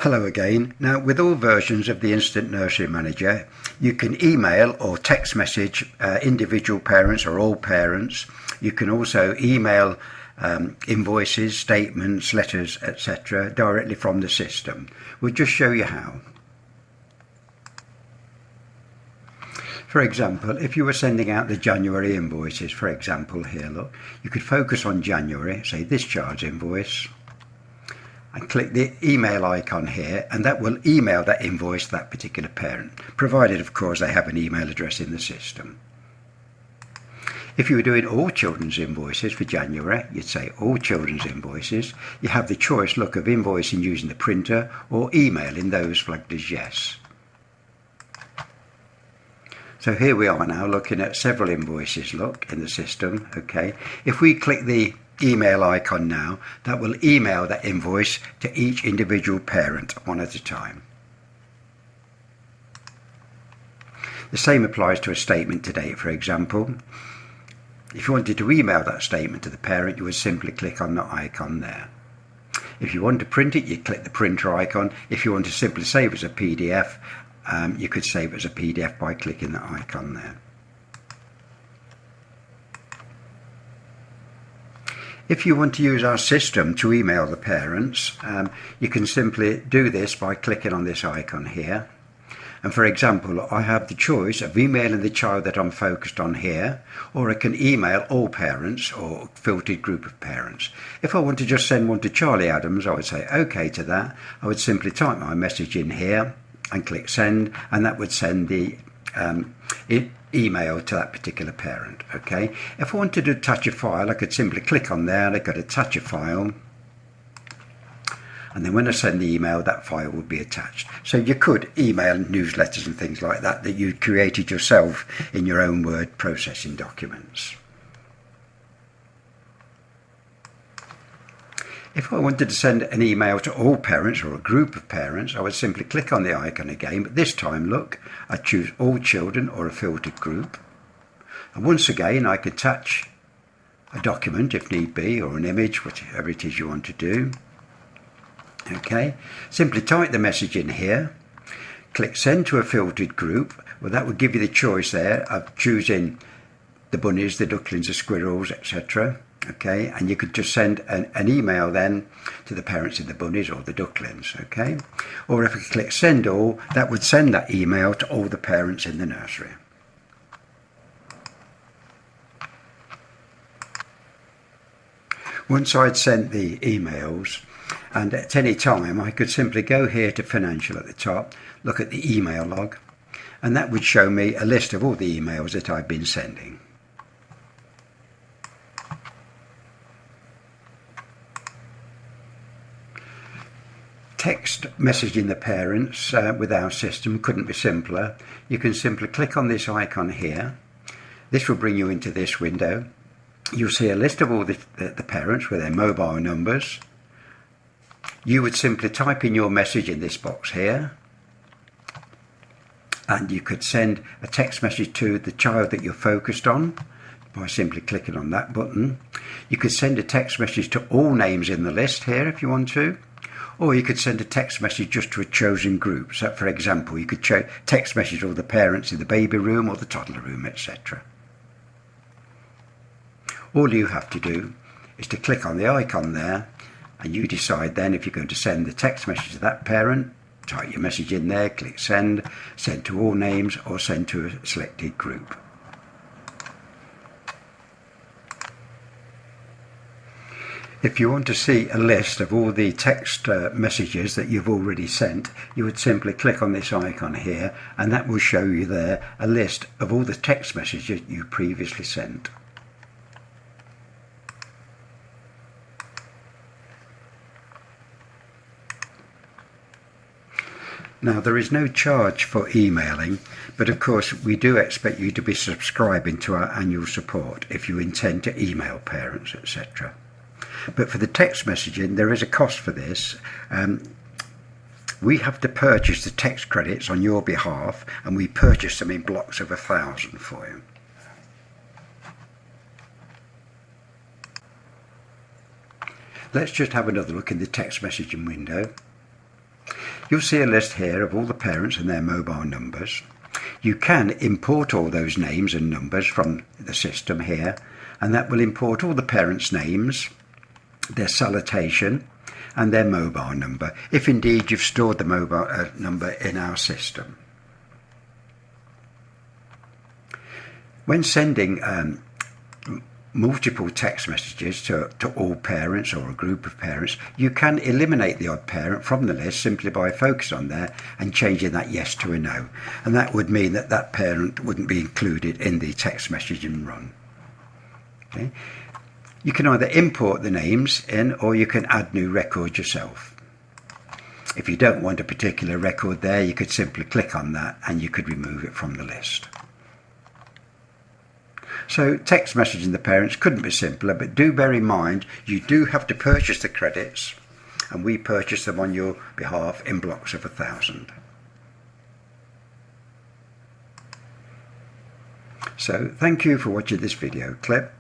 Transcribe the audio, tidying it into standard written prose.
Hello again. Now, with all versions of the Instant Nursery Manager, you can email or text message individual parents or all parents. You can also email invoices, statements, letters, etc. directly from the system. We'll just show you how. For example, if you were sending out the January invoices, for example, here, look, you could focus on January, say this charge invoice, and click the email icon here, and that will email that invoice to that particular parent, provided of course they have an email address in the system. If you were doing all children's invoices for January, you'd say all children's invoices. You have the choice, look, of invoicing using the printer or emailing those flagged as yes. So here we are now looking at several invoices, look, in the system, okay. If we click the email icon now, that will email that invoice to each individual parent one at a time. The same applies to a statement to date, for example. If you wanted to email that statement to the parent, you would simply click on the icon there. If you want to print it, you click the printer icon. If you want to simply save as a PDF, you could save it as a PDF by clicking the icon there. If you want to use our system to email the parents, you can simply do this by clicking on this icon here. And for example, I have the choice of emailing the child that I'm focused on here, or I can email all parents or a filtered group of parents. If I want to just send one to Charlie Adams, I would say OK to that. I would simply type my message in here and click send, and that would send the email to that particular parent. Okay. If I wanted to attach a file, I could simply click on there and I could attach a file, and then when I send the email, that file would be attached. So you could email newsletters and things like that that you created yourself in your own word processing documents. If I wanted to send an email to all parents or a group of parents, I would simply click on the icon again, but this time, look, I choose all children or a filtered group. And once again, I could attach a document if need be, or an image, whatever it is you want to do. Okay, simply type the message in here, click send to a filtered group. Well, that would give you the choice there of choosing the bunnies, the ducklings, the squirrels, etc. Okay, and you could just send an email then to the parents of the bunnies or the ducklings. Okay, or if I click send all, that would send that email to all the parents in the nursery. Once I'd sent the emails, and at any time I could simply go here to financial at the top, look at the email log, and that would show me a list of all the emails that I've been sending. Text messaging the parents with our system couldn't be simpler. You can simply click on this icon here. This will bring you into this window. You'll see a list of all the parents with their mobile numbers. You would simply type in your message in this box here, and you could send a text message to the child that you're focused on by simply clicking on that button. You could send a text message to all names in the list here if you want to, or you could send a text message just to a chosen group. So for example, you could text message all the parents in the baby room or the toddler room, etc. All you have to do is to click on the icon there, and you decide then if you're going to send the text message to that parent. Type your message in there, click send, send to all names, or send to a selected group. If you want to see a list of all the text messages that you've already sent, you would simply click on this icon here, and that will show you there a list of all the text messages you previously sent. Now, there is no charge for emailing, but of course we do expect you to be subscribing to our annual support if you intend to email parents, etc. But for the text messaging, there is a cost for this. We have to purchase the text credits on your behalf, and we purchase them in blocks of 1,000 for you. Let's just have another look in the text messaging window. You'll see a list here of all the parents and their mobile numbers. You can import all those names and numbers from the system here, and that will import all the parents' names, their salutation and their mobile number, if indeed you've stored the mobile number in our system. When sending multiple text messages to all parents or a group of parents, you can eliminate the odd parent from the list simply by focusing on there and changing that yes to a no. And that would mean that that parent wouldn't be included in the text messaging run. Okay. You can either import the names in, or you can add new records yourself. If you don't want a particular record there, you could simply click on that and you could remove it from the list. So text messaging the parents couldn't be simpler, but do bear in mind you do have to purchase the credits, and we purchase them on your behalf in blocks of 1,000. So thank you for watching this video clip.